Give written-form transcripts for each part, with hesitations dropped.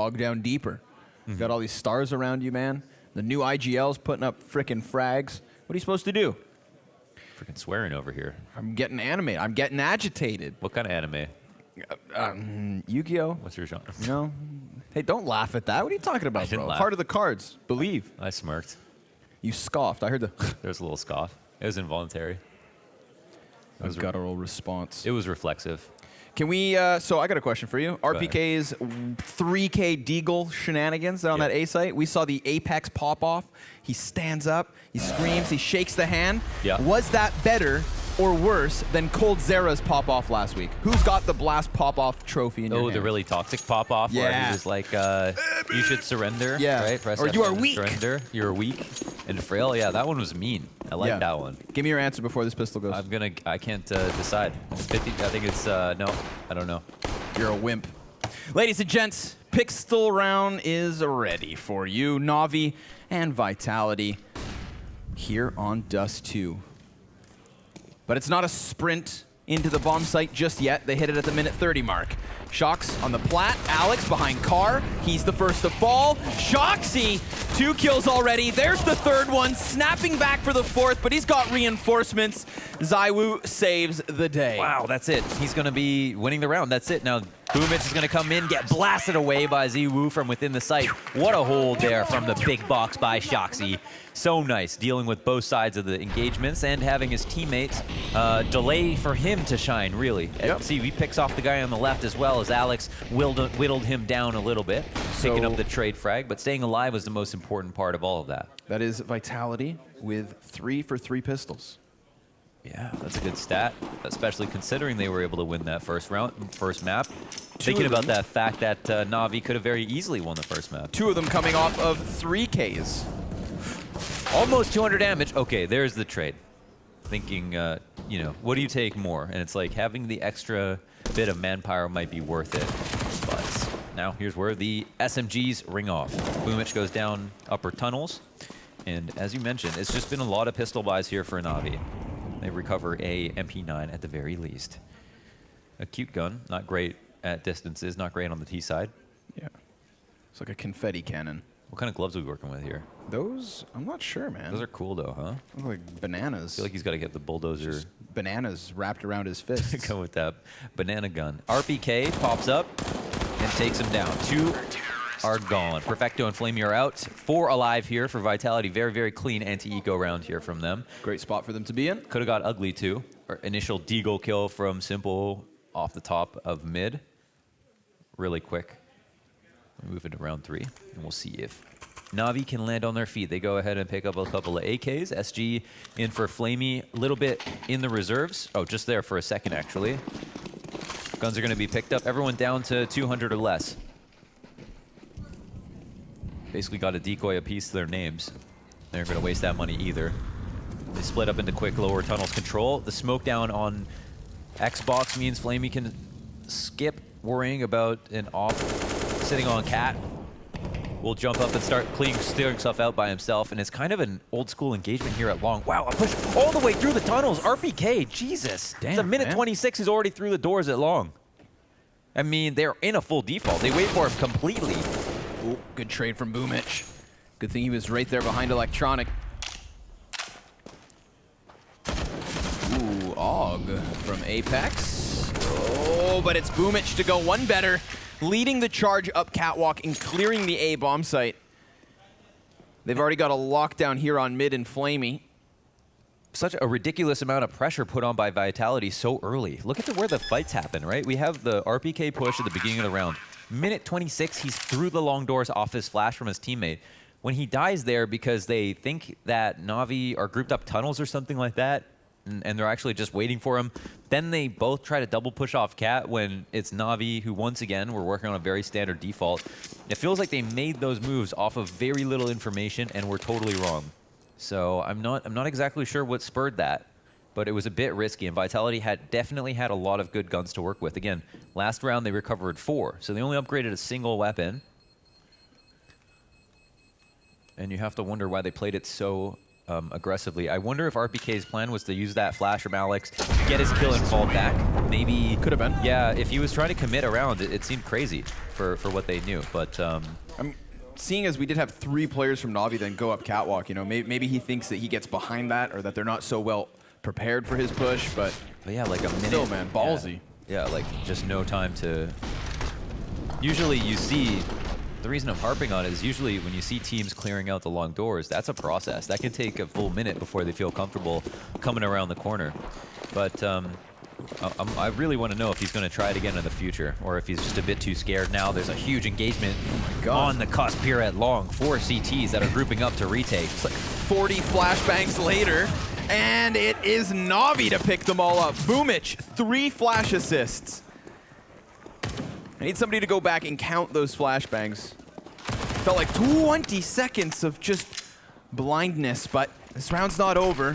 hog down deeper. Got all these stars around you, man. The new IGL's putting up frickin' frags. What are you supposed to do? Freaking swearing over here. I'm getting animated. I'm getting agitated. What kind of anime? Yu-Gi-Oh. What's your genre? You know? Hey, don't laugh at that. What are you talking about, didn't bro? laugh. Part of the cards. Believe. I smirked. You scoffed. I heard the There was a little scoff. It was involuntary. a guttural response. It was reflexive. Can we, so I got a question for you. RPK's 3K Deagle shenanigans on that A site. We saw the Apex pop off. He stands up, he screams, he shakes the hand. Yeah. Was that better or worse than Cold Zera's pop off last week? Who's got the Blast pop off trophy in your Oh, hand? the really toxic pop off where Yeah. he was like, you should surrender. Yeah. Right? Press Or F you are and weak. Surrender. You're weak and frail. Yeah, that one was mean. I like Yeah. that one. Give me your answer before this pistol goes. I can't decide. It's 50. I think it's no. I don't know. You're a wimp. Ladies and gents, pistol round is ready for you. Navi and Vitality here on Dust 2. But it's not a sprint into the bomb site just yet. They hit it at the minute 30 mark. Shocks on the plat. Alex behind Carr. He's the first to fall. Shoxy, 2 kills already. There's the third one, snapping back for the fourth, but he's got reinforcements. Zaiwu saves the day. Wow, that's it. He's going to be winning the round. That's it. Now, Boomich is going to come in, get blasted away by Ziwu from within the site. What a hold there from the big box by Shoxy. So nice, dealing with both sides of the engagements and having his teammates delay for him to shine, really. Yep. See, he picks off the guy on the left as well as Alex whittled him down a little bit, picking up the trade frag, but staying alive was the most important part of all of that. That is Vitality with 3 for 3 pistols. Yeah, that's a good stat, especially considering they were able to win that first map. Thinking about that fact that Navi could have very easily won the first map. 2 of them coming off of 3Ks. Almost 200 damage. Okay, there's the trade. Thinking, you know, what do you take more? And it's like having the extra bit of manpower might be worth it. But now here's where the SMGs ring off. Boomich goes down upper tunnels. And as you mentioned, it's just been a lot of pistol buys here for Navi. They recover a MP9 at the very least. A cute gun, not great at distances, not great on the T side. Yeah. It's like a confetti cannon. What kind of gloves are we working with here? Those, I'm not sure, man. Those are cool though, huh? Look like bananas. I feel like he's got to get the bulldozer. Just bananas wrapped around his fists. Go with that banana gun. RPK pops up and takes him down. 2 are gone. Perfecto and Flamey are out. 4 alive here for Vitality. Very, very clean anti-eco round here from them. Great spot for them to be in. Could have got ugly too. Initial deagle kill from Simple off the top of mid. Really quick. We move into round 3, and we'll see if Navi can land on their feet. They go ahead and pick up a couple of AKs. SG in for Flamey, a little bit in the reserves. Oh, just there for a second, actually. Guns are going to be picked up. Everyone down to 200 or less. Basically got a decoy apiece to their names. They're going to waste that money either. They split up into quick lower tunnels control. The smoke down on Xbox means Flamey can skip worrying about an off sitting on Cat. Will jump up and start steering stuff out by himself, and it's kind of an old school engagement here at long. Wow, a push all the way through the tunnels. RPK, Jesus. Damn, it's a minute man. 26, he's already through the doors at long. I mean, they're in a full default. They wait for him completely. Ooh, good trade from Boomich. Good thing he was right there behind Electronic. Ooh, Og from Apex. Oh, but it's Boomich to go one better. Leading the charge up catwalk and clearing the A bomb site. They've already got a lockdown here on mid and Flamey. Such a ridiculous amount of pressure put on by Vitality so early. Look at where the fights happen, right? We have the RPK push at the beginning of the round. Minute 26, he's through the long doors off his flash from his teammate. When he dies there because they think that Navi are grouped up tunnels or something like that, and they're actually just waiting for him, then they both try to double push off Cat when it's Navi who, once again, we're working on a very standard default. It feels like they made those moves off of very little information and were totally wrong. So I'm not exactly sure what spurred that, but it was a bit risky, and Vitality definitely had a lot of good guns to work with. Again, last round they recovered 4, so they only upgraded a single weapon. And you have to wonder why they played it so aggressively. I wonder if RPK's plan was to use that flash from Alex, get his kill and fall back. Maybe could have been. Yeah, if he was trying to commit around, it seemed crazy for what they knew. But I'm seeing as we did have 3 players from Na'Vi then go up catwalk. You know, maybe he thinks that he gets behind that, or that they're not so well prepared for his push. But yeah, like a minute. Still, man, ballsy. Yeah, like just no time to. Usually, you see. The reason I'm harping on it is usually when you see teams clearing out the long doors, that's a process. That can take a full minute before they feel comfortable coming around the corner. But I really want to know if he's going to try it again in the future, or if he's just a bit too scared now. There's a huge engagement on the cusp here at long. 4 CTs that are grouping up to retake. It's like 40 flashbangs later, and it is Na'Vi to pick them all up. Boomich, 3 flash assists. I need somebody to go back and count those flashbangs. Felt like 20 seconds of just blindness, but this round's not over.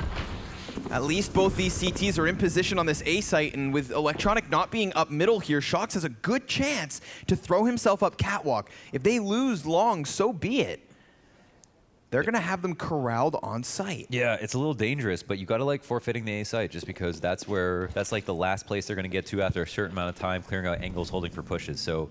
At least both these CTs are in position on this A site, and with Electronic not being up middle here, Shox has a good chance to throw himself up catwalk. If they lose long, so be it. They're going to have them corralled on site. Yeah, it's a little dangerous, but you got to like forfeiting the A site just because that's like the last place they're going to get to after a certain amount of time, clearing out angles, holding for pushes. So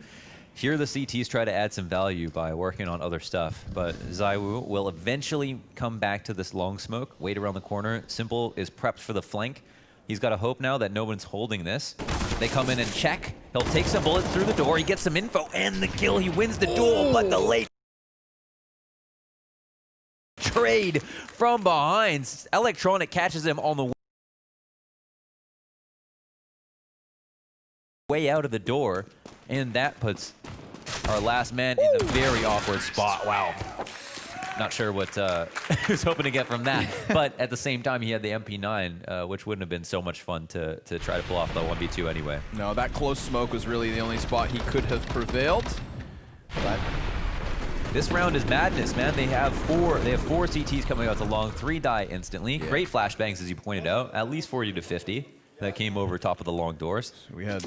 here the CTs try to add some value by working on other stuff, but ZywOo will eventually come back to this long smoke, wait around the corner. Simple is prepped for the flank. He's got to hope now that no one's holding this. They come in and check. He'll take some bullets through the door. He gets some info and the kill. He wins the duel, but the late trade from behind. Electronic catches him on the way out of the door, and that puts our last man in a very awkward spot. Wow. Not sure what he was hoping to get from that, but at the same time, he had the MP9, which wouldn't have been so much fun to try to pull off the 1v2 anyway. No, that close smoke was really the only spot he could have prevailed. But this round is madness, man. They have four CTs coming out to long, 3 die instantly. Yeah. Great flashbangs, as you pointed out, at least 40 to 50. That came over top of the long doors. So we had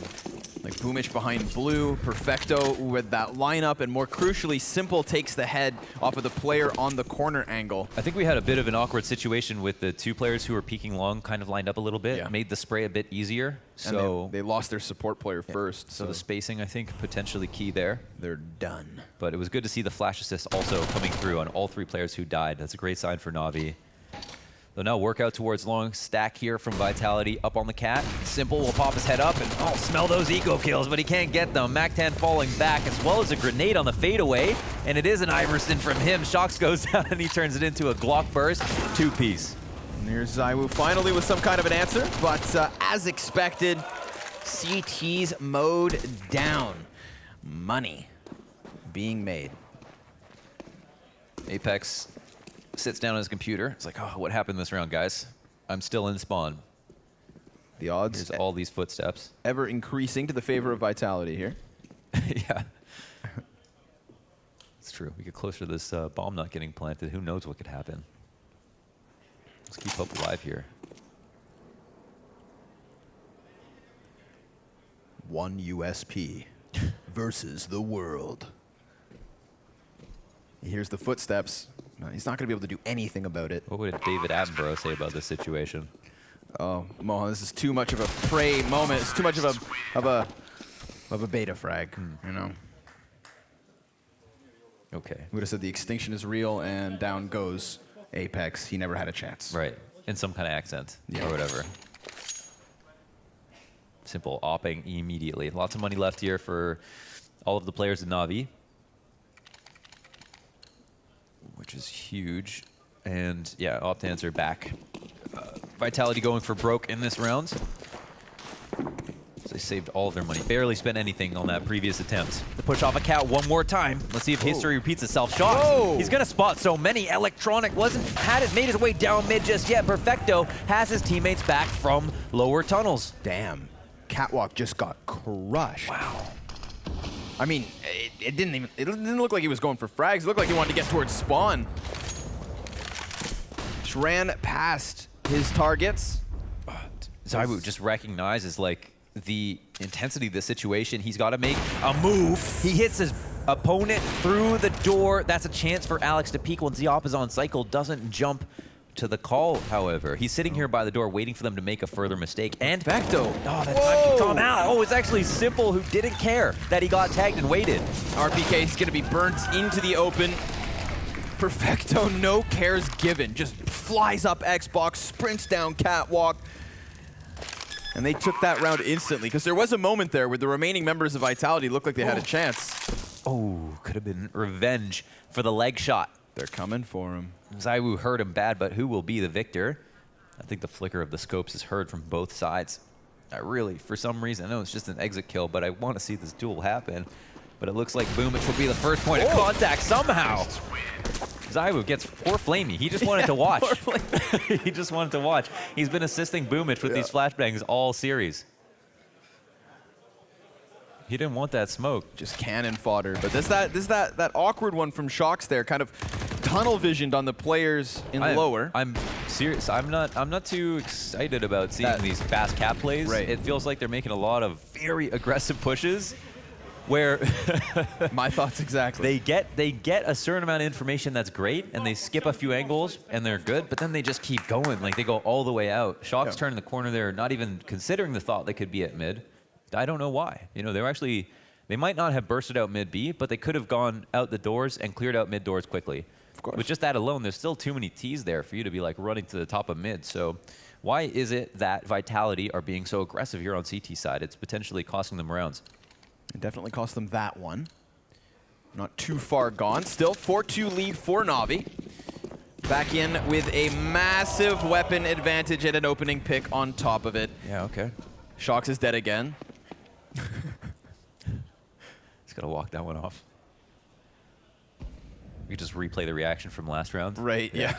like Boomich behind blue, Perfecto with that lineup, and more crucially, Simple takes the head off of the player on the corner angle. I think we had a bit of an awkward situation with the 2 players who were peeking long, kind of lined up a little bit, made the spray a bit easier. So they lost their support player first. So the spacing, I think, potentially key there. They're done. But it was good to see the flash assist also coming through on all 3 players who died. That's a great sign for Na'Vi. They'll now work out towards long. Stack here from Vitality up on the cat. Simple will pop his head up and smell those eco kills, but he can't get them. Mac-10 falling back, as well as a grenade on the fadeaway. And it is an Iverson from him. Shox goes down and he turns it into a Glock burst. 2-piece. And here's ZywOo finally with some kind of an answer, but as expected, CT's mowed down. Money being made. Apex sits down on his computer. It's like, oh, what happened this round, guys? I'm still in spawn. The odds. Here's all these footsteps. Ever increasing to the favor of Vitality here. Yeah. It's true. We get closer to this bomb not getting planted. Who knows what could happen? Let's keep hope alive here. One USP versus the world. Here's the footsteps. He's not going to be able to do anything about it. What would David Attenborough say about this situation? Oh, Mohan, this is too much of a prey moment. It's too much of a beta frag, you know. Okay. We would have said the extinction is real, and down goes Apex. He never had a chance. Right. In some kind of accent or whatever. Simple opping immediately. Lots of money left here for all of the players in Na'Vi, which is huge. And yeah, Optans are back. Vitality going for broke in this round. So they saved all of their money. Barely spent anything on that previous attempt. To push off a cat one more time. Let's see if history repeats itself. Shox. He's gonna spot so many. Electronic made his way down mid just yet. Perfecto has his teammates back from lower tunnels. Damn. Catwalk just got crushed. Wow. I mean, it didn't look like he was going for frags. It looked like he wanted to get towards spawn. Just ran past his targets. ZywOo just recognizes like the intensity of the situation. He's got to make a move. He hits his opponent through the door. That's a chance for Alex to peek when Ziop is on cycle. Doesn't jump to the call, however. He's sitting here by the door waiting for them to make a further mistake. And Perfecto. Oh, that time keeps on out. Oh, it's actually Simple who didn't care that he got tagged and waited. RPK is going to be burnt into the open. Perfecto, no cares given. Just flies up Xbox, sprints down Catwalk. And they took that round instantly, because there was a moment there where the remaining members of Vitality looked like they had a chance. Oh, could have been revenge for the leg shot. They're coming for him. ZywOo hurt him bad, but who will be the victor? I think the flicker of the scopes is heard from both sides. I really, for some reason, I know it's just an exit kill, but I want to see this duel happen. But it looks like Boomich will be the first point of contact somehow. ZywOo gets poor Flamey. He just wanted to watch. He just wanted to watch. He's been assisting Boomich with these flashbangs all series. He didn't want that smoke. Just cannon fodder. But this that awkward one from Shox there, kind of tunnel visioned on the players in lower. I'm serious. I'm not too excited about seeing these fast cap plays. Right. It feels like they're making a lot of very aggressive pushes where My thoughts exactly. they get a certain amount of information that's great, and they skip a few angles, and they're good, but then they just keep going. Like, they go all the way out. Shox turning the corner there, not even considering the thought they could be at mid. I don't know why. You know, they might not have bursted out mid B, but they could have gone out the doors and cleared out mid doors quickly. Of course. With just that alone, there's still too many Ts there for you to be like running to the top of mid. So why is it that Vitality are being so aggressive here on CT side? It's potentially costing them rounds. It definitely cost them that one. Not too far gone. Still 4-2 lead for Na'Vi. Back in with a massive weapon advantage at an opening pick on top of it. Yeah, okay. Shox is dead again. Just gotta walk that one off. We just replay the reaction from last round. Right, yeah.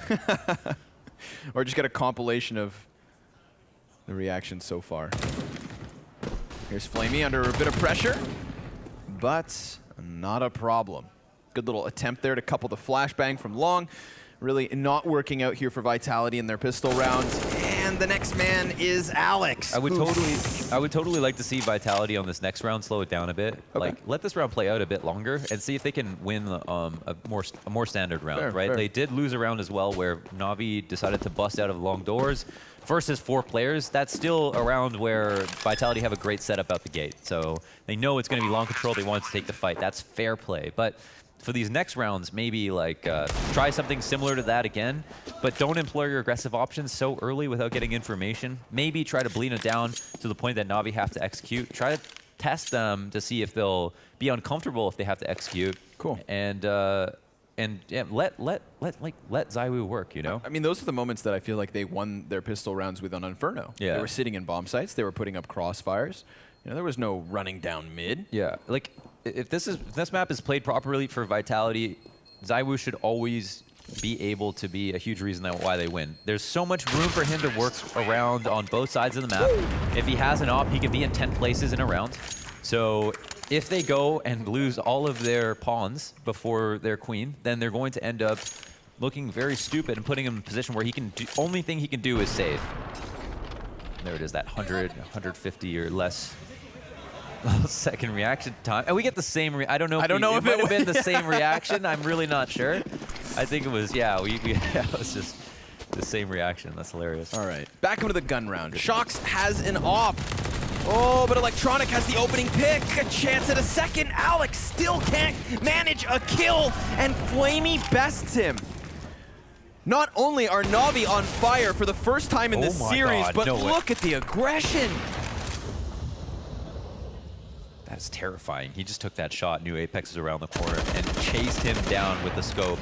Or just get a compilation of the reactions so far. Here's Flamey under a bit of pressure, but not a problem. Good little attempt there to couple the flashbang from long. Really not working out here for Vitality in their pistol rounds. And the next man is Alex. I would totally like to see Vitality on this next round slow it down a bit. Okay. Like, let this round play out a bit longer and see if they can win a more standard round, right? Fair. They did lose a round as well where Na'Vi decided to bust out of long doors versus 4 players. That's still a round where Vitality have a great setup out the gate. So they know it's going to be long control. They want to take the fight. That's fair play. But for these next rounds, maybe like try something similar to that again, but don't employ your aggressive options so early without getting information. Maybe try to bleed it down to the point that Na'Vi have to execute. Try to test them to see if they'll be uncomfortable if they have to execute. Cool. And yeah, let ZywOo work, you know? I mean, those are the moments that I feel like they won their pistol rounds with on Inferno. Yeah. They were sitting in bomb sites. They were putting up crossfires. You know, there was no running down mid. Yeah, like if this map is played properly for Vitality, ZywOo should always be able to be a huge reason why they win. There's so much room for him to work around on both sides of the map. If he has an op, he can be in 10 places in a round. So if they go and lose all of their pawns before their queen, then they're going to end up looking very stupid and putting him in a position where he can do, only thing he can do is save. There it is, that 100, 150 or less second reaction time. And we get the same, I don't know if it might have been the same reaction. I'm really not sure. I think it was, yeah, it was just the same reaction. That's hilarious. All right, back into the gun round. Shox has an op. Oh, but Electronic has the opening pick. A chance at a second. Alex still can't manage a kill, and Flamey bests him. Not only are Na'Vi on fire for the first time in this series, but look at the aggression. That's terrifying. He just took that shot, knew Apex is around the corner, and chased him down with the scope.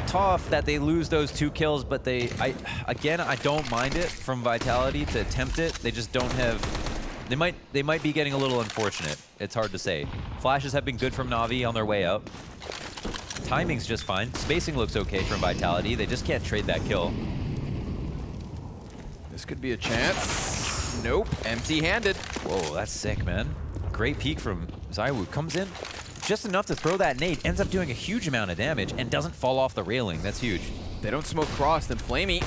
Tough that they lose those 2 kills, but I don't mind it from Vitality to attempt it. They just don't have, they might be getting a little unfortunate. It's hard to say. Flashes have been good from Na'Vi on their way out. Timing's just fine. Spacing looks okay from Vitality. They just can't trade that kill. This could be a chance. Nope, empty-handed. Whoa, that's sick, man. Great peek from ZywOo. Comes in just enough to throw that nade, ends up doing a huge amount of damage, and doesn't fall off the railing. That's huge. They don't smoke cross, then Flamey,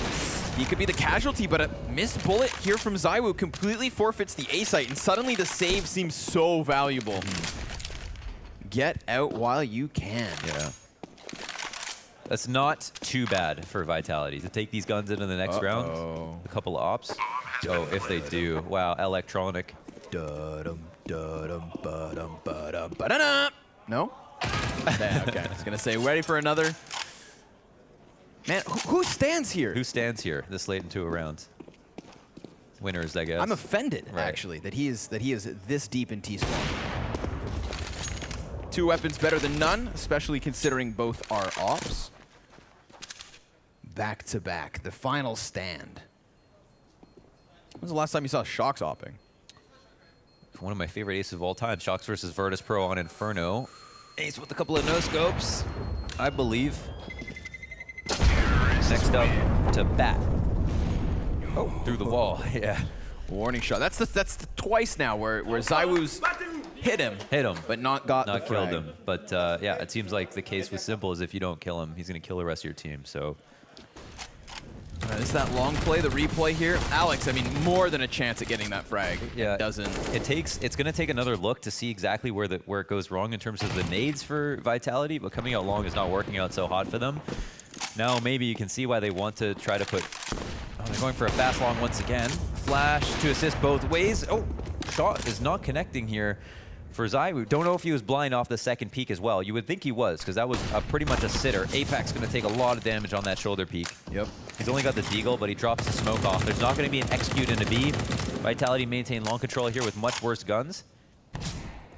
he could be the casualty, but a missed bullet here from ZywOo completely forfeits the A site, and suddenly the save seems so valuable. Get out while you can. Yeah. That's not too bad for Vitality to take these guns into the next round. A couple of ops. Oh, if they do. Wow, electronic. No? Yeah, okay. I was going to say, ready for another. Man, who stands here? Who stands here this late into a round? Winners, I guess. I'm offended, actually, that he is this deep in T-spawn. 2 weapons better than none, especially considering both are ops. Back to back, the final stand. When was the last time you saw Shox opping? One of my favorite aces of all time, Shox versus Virtus Pro on Inferno. Ace with a couple of no-scopes, I believe. Next up to Bat. Oh, through the wall, yeah. Warning shot. That's twice now where ZywOo's hit him, but not killed him. But yeah, it seems like the case with Simple is if you don't kill him, he's going to kill the rest of your team. So is that long play, the replay here? Alex, I mean, more than a chance at getting that frag. Yeah, it doesn't. It's going to take another look to see exactly where it goes wrong in terms of the nades for Vitality, but coming out long is not working out so hot for them. Now maybe you can see why they want to try to put. Oh, they're going for a fast long once again. Flash to assist both ways. Oh, shot is not connecting here for ZywOo. Don't know if he was blind off the second peek as well. You would think he was, because that was pretty much a sitter. Apex going to take a lot of damage on that shoulder peek. Yep. He's only got the deagle, but he drops the smoke off. There's not going to be an execute into B. Vitality maintain long control here with much worse guns.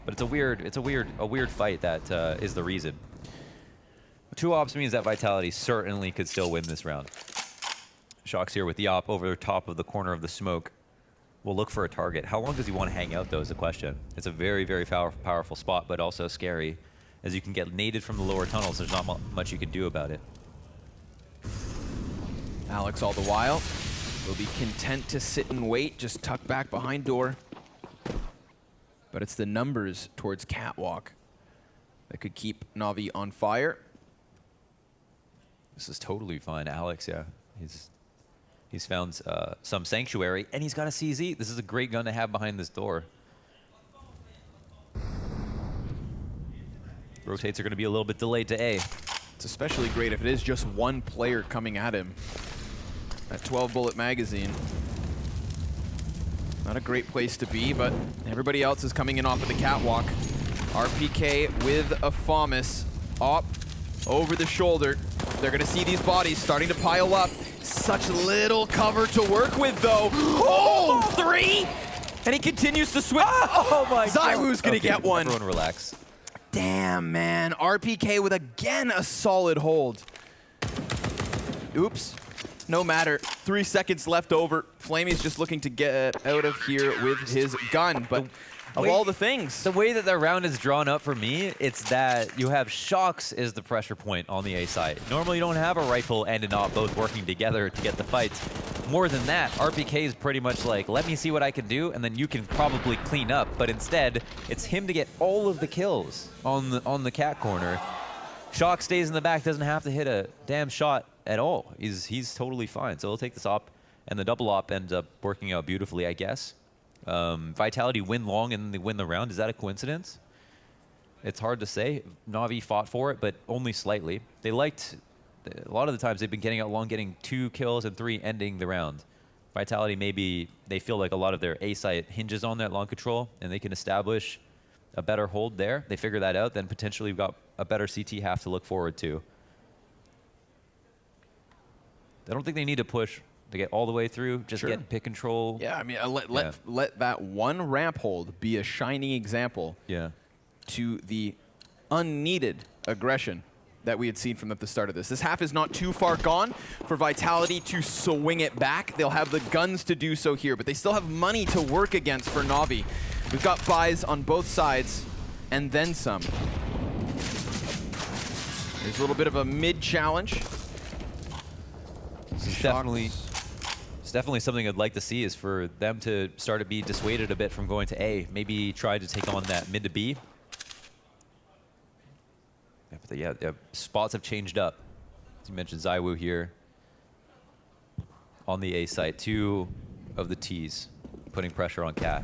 But it's a weird fight that is the reason. 2 ops means that Vitality certainly could still win this round. Shox here with the op over the top of the corner of the smoke. Will look for a target. How long does he want to hang out, though, is the question. It's a very, very powerful spot, but also scary. As you can get naded from the lower tunnels, there's not much you can do about it. Alex, all the while, will be content to sit and wait, just tuck back behind door. But it's the numbers towards Catwalk that could keep Na'Vi on fire. This is totally fine. Alex, yeah. He's found some sanctuary, and he's got a CZ. This is a great gun to have behind this door. Rotates are going to be a little bit delayed to A. It's especially great if it is just one player coming at him. That 12-bullet magazine. Not a great place to be, but everybody else is coming in off of the catwalk. RPK with a FAMAS. Op over the shoulder. They're going to see these bodies starting to pile up. Such little cover to work with, though. Oh, 3! And he continues to swim. Oh my God. ZywOo's going to get one. Everyone relax. Damn, man. RPK with, again, a solid hold. Oops. No matter. 3 seconds left over. Flamey's just looking to get out of here with his gun. But of all the things. The way that the round is drawn up for me, it's that you have Shox is the pressure point on the A side. Normally you don't have a rifle and an op both working together to get the fights. More than that, RPK is pretty much like, let me see what I can do, and then you can probably clean up. But instead, it's him to get all of the kills on the cat corner. Shox stays in the back, doesn't have to hit a damn shot at all. He's totally fine. So he'll take this op, and the double op ends up working out beautifully, I guess. Vitality win long and they win the round. Is that a coincidence? It's hard to say. Na'Vi fought for it, but only slightly. They liked, a lot of the times they've been getting out long, getting 2 kills and 3 ending the round. Vitality, maybe they feel like a lot of their A site hinges on that long control, and they can establish a better hold there. They figure that out, then potentially we've got a better CT half to look forward to. I don't think they need to push to get all the way through, just get pick control. Yeah, I mean, let that one ramp hold be a shining example to the unneeded aggression that we had seen from at the start of this. This half is not too far gone for Vitality to swing it back. They'll have the guns to do so here, but they still have money to work against for Na'Vi. We've got buys on both sides, and then some. There's a little bit of a mid-challenge. It's definitely something I'd like to see, is for them to start to be dissuaded a bit from going to A. Maybe try to take on that mid to B. Yeah, but spots have changed up. As you mentioned, ZywOo here on the A site. 2 of the T's putting pressure on Cat.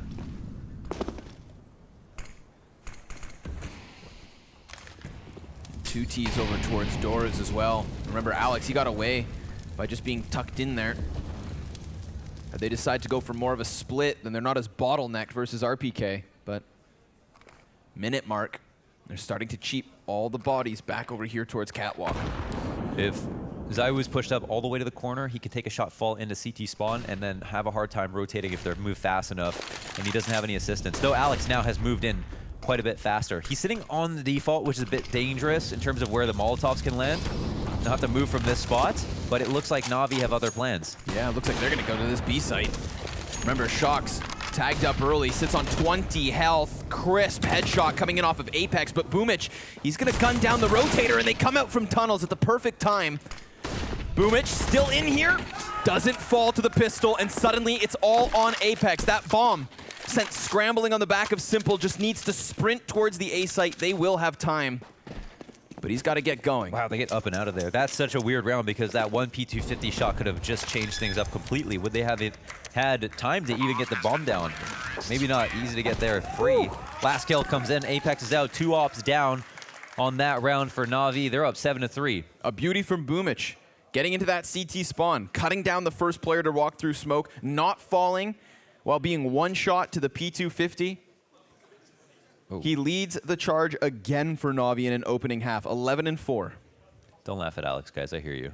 2 Ts over towards doors as well. Remember, Alex, he got away by just being tucked in there. If they decide to go for more of a split, then they're not as bottlenecked versus RPK. But minute mark, they're starting to cheap all the bodies back over here towards Catwalk. If ZywOo's pushed up all the way to the corner, he could take a shot, fall into CT spawn, and then have a hard time rotating if they're moved fast enough, and he doesn't have any assistance. Though Alex now has moved in quite a bit faster. He's sitting on the default, which is a bit dangerous in terms of where the Molotovs can land. They'll have to move from this spot, but it looks like Na'Vi have other plans. Yeah, it looks like they're going to go to this B site. Remember, Shox tagged up early, sits on 20 health. Crisp headshot coming in off of Apex, but Boomich, he's going to gun down the rotator, and they come out from tunnels at the perfect time. Boomich still in here, doesn't fall to the pistol, and suddenly it's all on Apex. That bomb sent scrambling on the back of Simple just needs to sprint towards the A site. They will have time, but he's got to get going. Wow, they get up and out of there. That's such a weird round because that one P250 shot could have just changed things up completely. Would they have had time to even get the bomb down? Maybe not easy to get there free. Last kill comes in, Apex is out, 2 ops down on that round for Na'Vi. They're up 7-3. A beauty from Boomich. Getting into that CT spawn, cutting down the first player to walk through smoke, not falling while being one shot to the P250. Oh. He leads the charge again for Na'Vi in an opening half, 11-4. Don't laugh at Alex, guys. I hear you.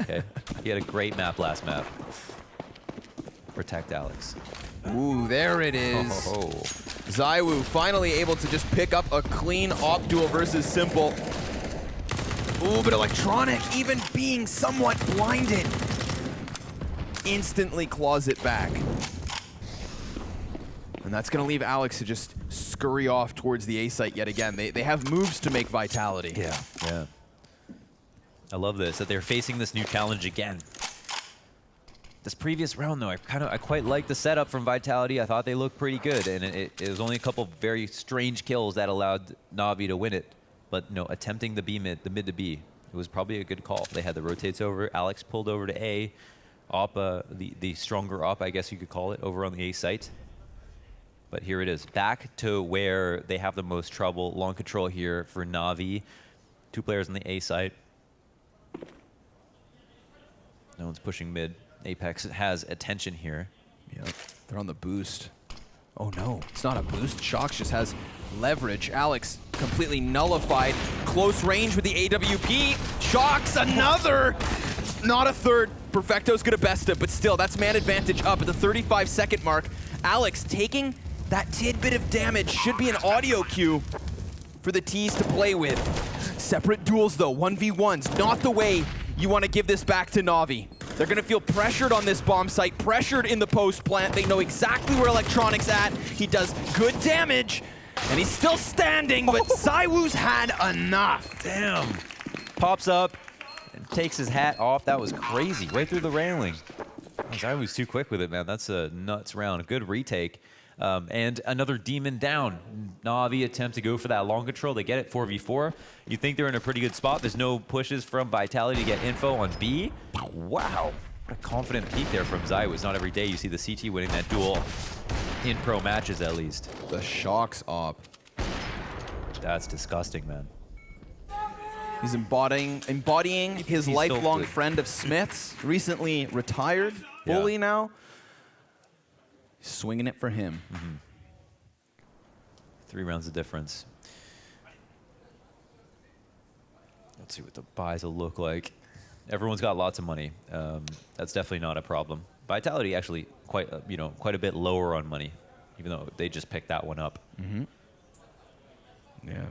Okay. He had a great map last map. Protect Alex. Ooh, there it is. ZywOo finally able to just pick up a clean op duel versus Simple. Ooh, but Electronic, even being somewhat blinded, instantly claws it back. And that's going to leave Alex to just scurry off towards the A site yet again. They have moves to make Vitality. Yeah. I love this, that they're facing this new challenge again. This previous round, though, I quite liked the setup from Vitality. I thought they looked pretty good, and it was only a couple very strange kills that allowed Na'Vi to win it. But attempting the mid to B, it was probably a good call. They had the rotates over. Alex pulled over to A. Op, the stronger op, I guess you could call it, over on the A site. But here it is, back to where they have the most trouble. Long control here for Na'Vi. 2 players on the A site. No one's pushing mid. Apex has attention here. Yep, they're on the boost. Oh no, it's not a boost. Shox just has leverage. Alex completely nullified. Close range with the AWP. Shox another! Not a third. Perfecto's gonna best it, but still, that's man advantage up at the 35-second mark. Alex taking that tidbit of damage should be an audio cue for the T's to play with. Separate duels though, 1v1s, not the way you want to give this back to Na'Vi. They're going to feel pressured on this bomb site, pressured in the post plant. They know exactly where Electronic's at. He does good damage, and he's still standing, but ZywOo's had enough. Damn. Pops up and takes his hat off. That was crazy, right through the railing. ZywOo's too quick with it, man. That's a nuts round. Good retake. And another demon down. Na'Vi attempt to go for that long control. They get it 4v4. You think they're in a pretty good spot. There's no pushes from Vitality to get info on B. Wow. What a confident peek there from ZywOo. It's not every day you see the CT winning that duel in pro matches, at least. The Shox op. That's disgusting, man. He's embodying his lifelong friend of Smith's, recently retired fully now. Swinging it for him. 3 rounds of difference. Let's see what the buys will look like. Everyone's got lots of money. That's definitely not a problem. Vitality actually quite a bit lower on money, even though they just picked that one up. Yeah,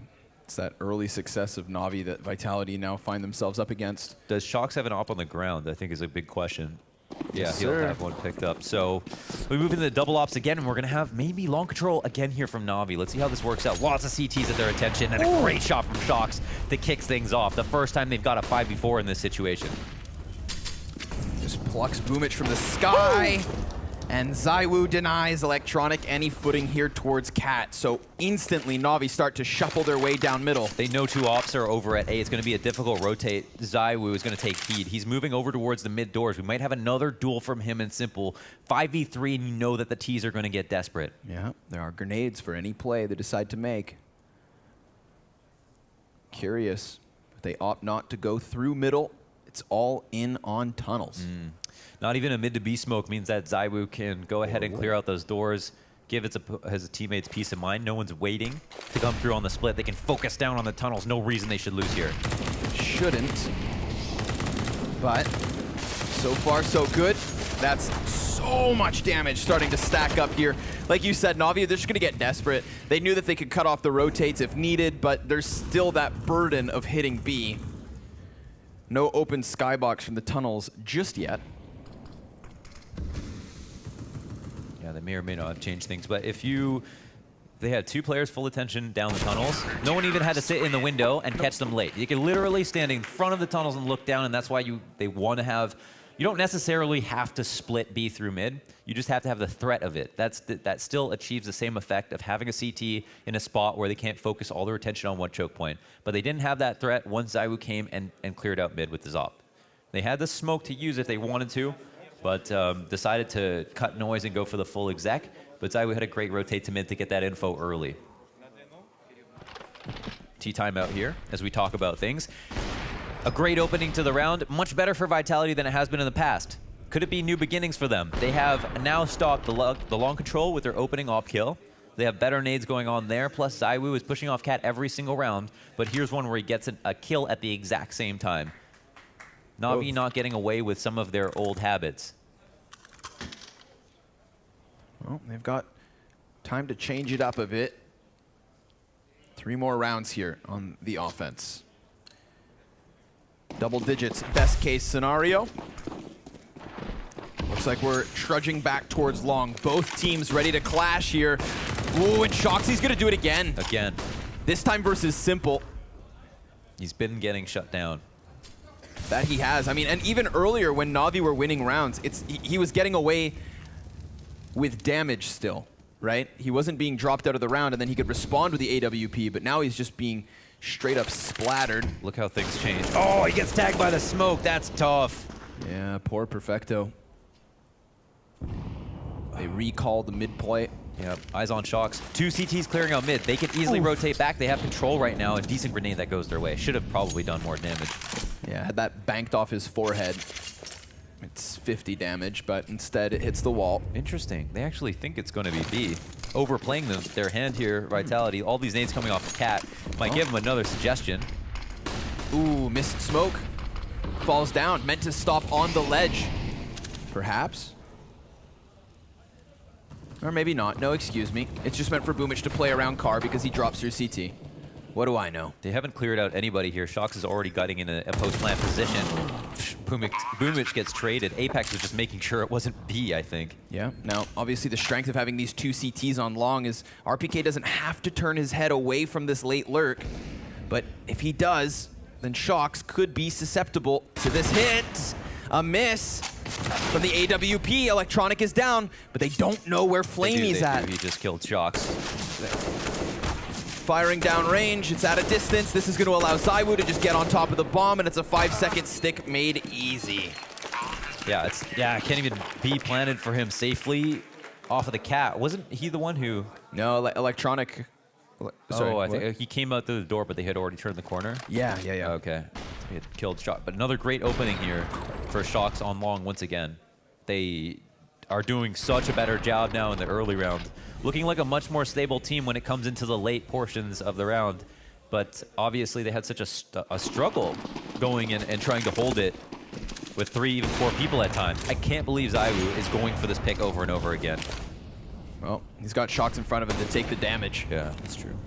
it's that early success of Na'Vi that Vitality now find themselves up against. Does Shox have an op on the ground? I think is a big question. Yeah, Yes, he'll sir. have one picked up. So we move into the double ops again, and we're going to have maybe long control again here from Na'Vi. Let's see how this works out. Lots of CTs at their attention, and a great shot from Shox that kicks things off. The first time they've got a 5v4 in this situation. Just plucks Boomich from the sky. And ZywOo denies Electronic any footing here towards Cat. So instantly, Na'Vi start to shuffle their way down middle. They know 2 ops are over at A. It's going to be a difficult rotate. ZywOo is going to take heat. He's moving over towards the mid doors. We might have another duel from him in Simple. 5v3, and you know that the T's are going to get desperate. Yeah, there are grenades for any play they decide to make. Curious They opt not to go through middle. It's all in on tunnels. Not even a mid to B smoke means that ZywOo can go ahead and clear out those doors, give his teammates peace of mind. No one's waiting to come through on the split. They can focus down on the tunnels. No reason they should lose here. Shouldn't. But so far, so good. That's so much damage starting to stack up here. Like you said, Navi, they're just going to get desperate. They knew that they could cut off the rotates if needed, but there's still that burden of hitting B. No open skybox from the tunnels just yet. Yeah, they may or may not have changed things, but they had 2 players full attention down the tunnels. No one even had to sit in the window and catch them late. You can literally stand in front of the tunnels and look down, and that's why they want to have. You don't necessarily have to split B through mid. You just have to have the threat of it. That still achieves the same effect of having a CT in a spot where they can't focus all their attention on one choke point. But they didn't have that threat once ZywOo came and cleared out mid with the Zop. They had the smoke to use if they wanted to, but decided to cut noise and go for the full exec. But ZywOo had a great rotate to mid to get that info early. T timeout here as we talk about things. A great opening to the round, much better for Vitality than it has been in the past. Could it be new beginnings for them? They have now stopped the long control with their opening op kill. They have better nades going on there, plus ZywOo is pushing off Cat every single round, but here's one where he gets a kill at the exact same time. Navi not getting away with some of their old habits. Well, they've got time to change it up a bit. 3 more rounds here on the offense. Double digits, best case scenario. Looks like we're trudging back towards long. Both teams ready to clash here. Ooh, and Shoxy's gonna do it again. Again. This time versus Simple. He's been getting shut down. That he has. I mean, and even earlier when Navi were winning rounds, he was getting away with damage still, right? He wasn't being dropped out of the round and then he could respond with the AWP, but now he's just being straight up splattered. Look how things change. Oh, he gets tagged by the smoke. That's tough. Yeah, poor Perfecto. They recall the mid play. Yep, eyes on Shox. 2 CTs clearing out mid. They can easily rotate back. They have control right now. A decent grenade that goes their way. Should have probably done more damage. Yeah, had that banked off his forehead. It's 50 damage, but instead it hits the wall. Interesting. They actually think it's going to be B. Overplaying their hand here, Vitality. All these nades coming off the Cat might give them another suggestion. Ooh, missed smoke. Falls down. Meant to stop on the ledge. Perhaps. Or maybe not. No, excuse me. It's just meant for Boomich to play around Car because he drops through CT. What do I know? They haven't cleared out anybody here. Shox is already gutting in a post-plant position. Boomich gets traded. Apex was just making sure it wasn't B, I think. Yeah. Now, obviously, the strength of having these 2 CTs on long is RPK doesn't have to turn his head away from this late lurk. But if he does, then Shox could be susceptible to this hit. A miss from the AWP. Electronic is down, but they don't know where Flamey's at. He just killed Shox. Firing down range, it's at a distance. This is going to allow ZywOo to just get on top of the bomb, and it's a 5-second stick made easy. Yeah, it can't even be planted for him safely off of the Cat. Wasn't he the one who? No, Electronic. Sorry, I think he came out through the door, but they had already turned the corner. Yeah. Okay, he had killed Shox. But another great opening here for Shox on long once again. They are doing such a better job now in the early round. Looking like a much more stable team when it comes into the late portions of the round. But obviously they had such a struggle going in and trying to hold it with 3, even 4 people at times. I can't believe ZywOo is going for this pick over and over again. Well, he's got Shox in front of him to take the damage. Yeah, that's true.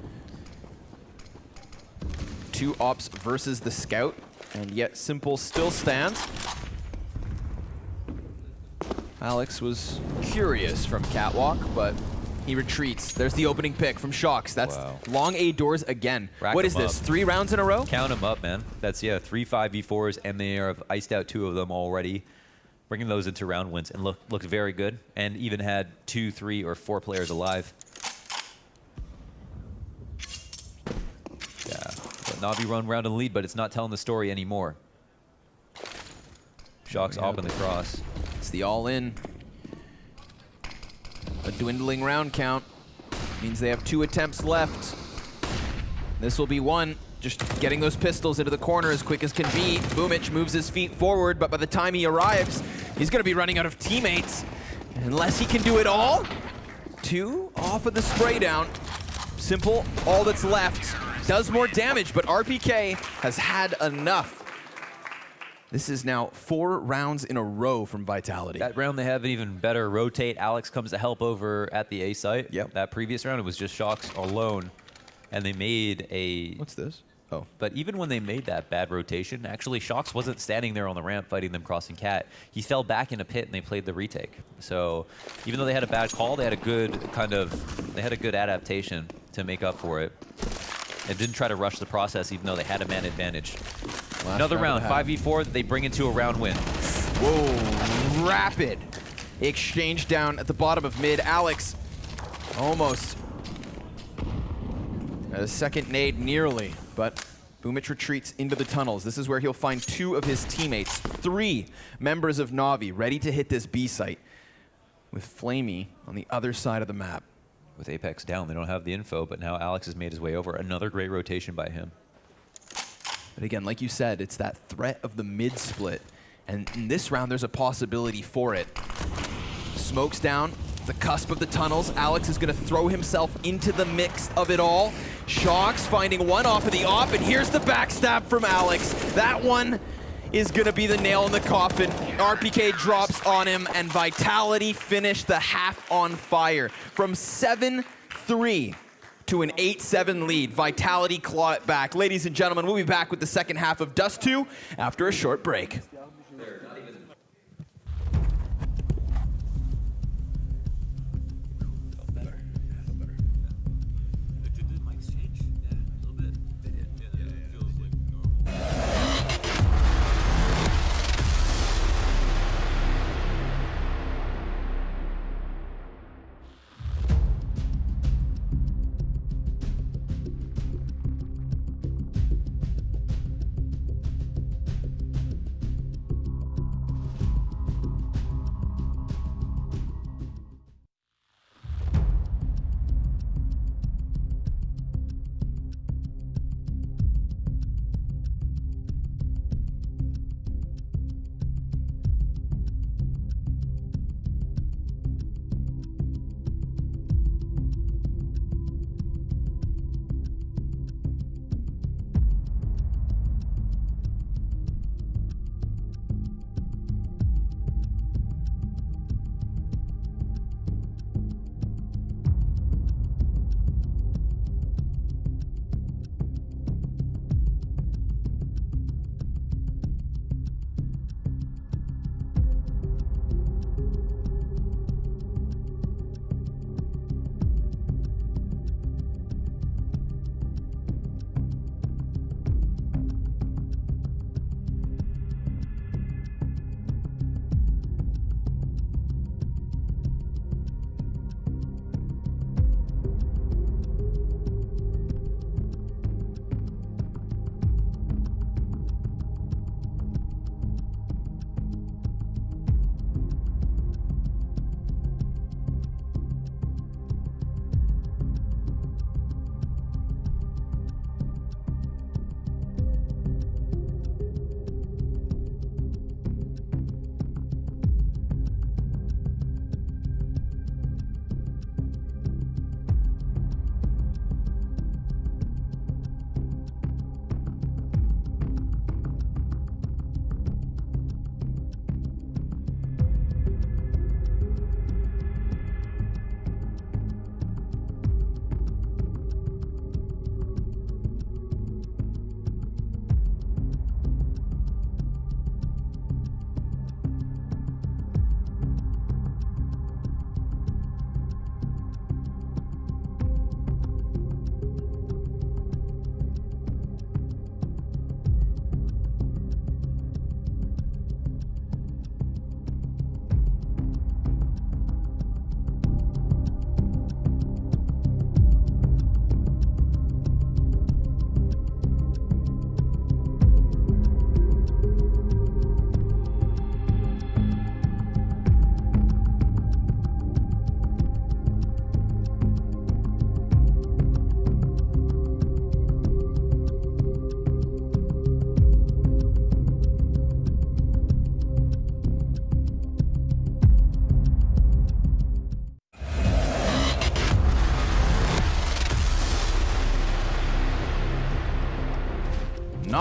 2 ops versus the Scout, and yet Simple still stands. Alex was curious from Catwalk, but he retreats. There's the opening pick from Shox. That's long A doors again. What is this, 3 rounds in a row? Count them up, man. That's, 3 5v4s, and they have iced out 2 of them already. Bringing those into round wins, and looked very good, and even had 2, 3, or 4 players alive. Yeah, Navi run round and lead, but it's not telling the story anymore. Shox up in the cross. It's the all-in. A dwindling round count means they have 2 attempts left. This will be one. just getting those pistols into the corner as quick as can be. Boomic moves his feet forward, but by the time he arrives, he's going to be running out of teammates. Unless he can do it all. 2 off of the spray down. Simple, all that's left. Does more damage, but RPK has had enough. This is now 4 rounds in a row from Vitality. That round they have an even better rotate. Alex comes to help over at the A site. Yep. That previous round, it was just Shox alone. And they made a... What's this? Oh. But even when they made that bad rotation, actually Shox wasn't standing there on the ramp fighting them crossing cat. He fell back in a pit and they played the retake. So even though they had a bad call, they had a good adaptation to make up for it. They didn't try to rush the process even though they had a man advantage. Another round, 5v4, they bring into a round win. Whoa, rapid exchange down at the bottom of mid. Alex almost a second nade nearly, but Boomic retreats into the tunnels. This is where he'll find 2 of his teammates, 3 members of Na'Vi ready to hit this B site with Flamey on the other side of the map. With Apex down, they don't have the info, but now Alex has made his way over. Another great rotation by him. But again, like you said, it's that threat of the mid split. And in this round, there's a possibility for it. Smokes down, the cusp of the tunnels. Alex is going to throw himself into the mix of it all. Shox finding one off of the op, and here's the backstab from Alex. That one is going to be the nail in the coffin. RPK drops on him, and Vitality finish the half on fire. From 7-3 to an 8-7 lead. Vitality claw it back. Ladies and gentlemen, we'll be back with the second half of Dust 2 after a short break.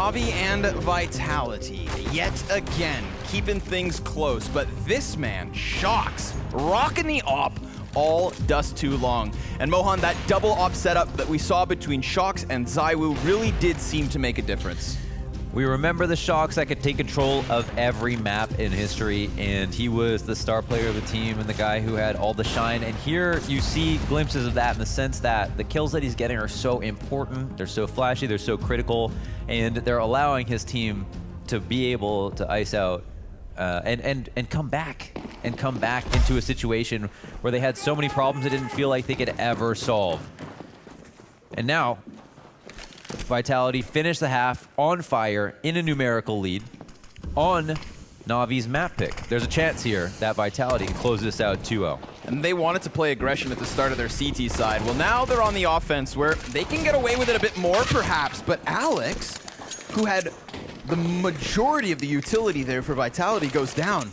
Na'Vi and Vitality, yet again, keeping things close. But this man, Shox, rocking the op all Dust 2 long. And Mohan, that double op setup that we saw between Shox and ZywOo really did seem to make a difference. We remember the Shox that could take control of every map in history, and he was the star player of the team and the guy who had all the shine. And here you see glimpses of that in the sense that the kills that he's getting are so important, they're so flashy, they're so critical, and they're allowing his team to be able to ice out and come back into a situation where they had so many problems they didn't feel like they could ever solve. And now, Vitality finished the half on fire in a numerical lead on Na'Vi's map pick. There's a chance here that Vitality can close this out 2-0. And they wanted to play aggression at the start of their CT side. Well, now they're on the offense where they can get away with it a bit more, perhaps. But Alex, who had the majority of the utility there for Vitality, goes down.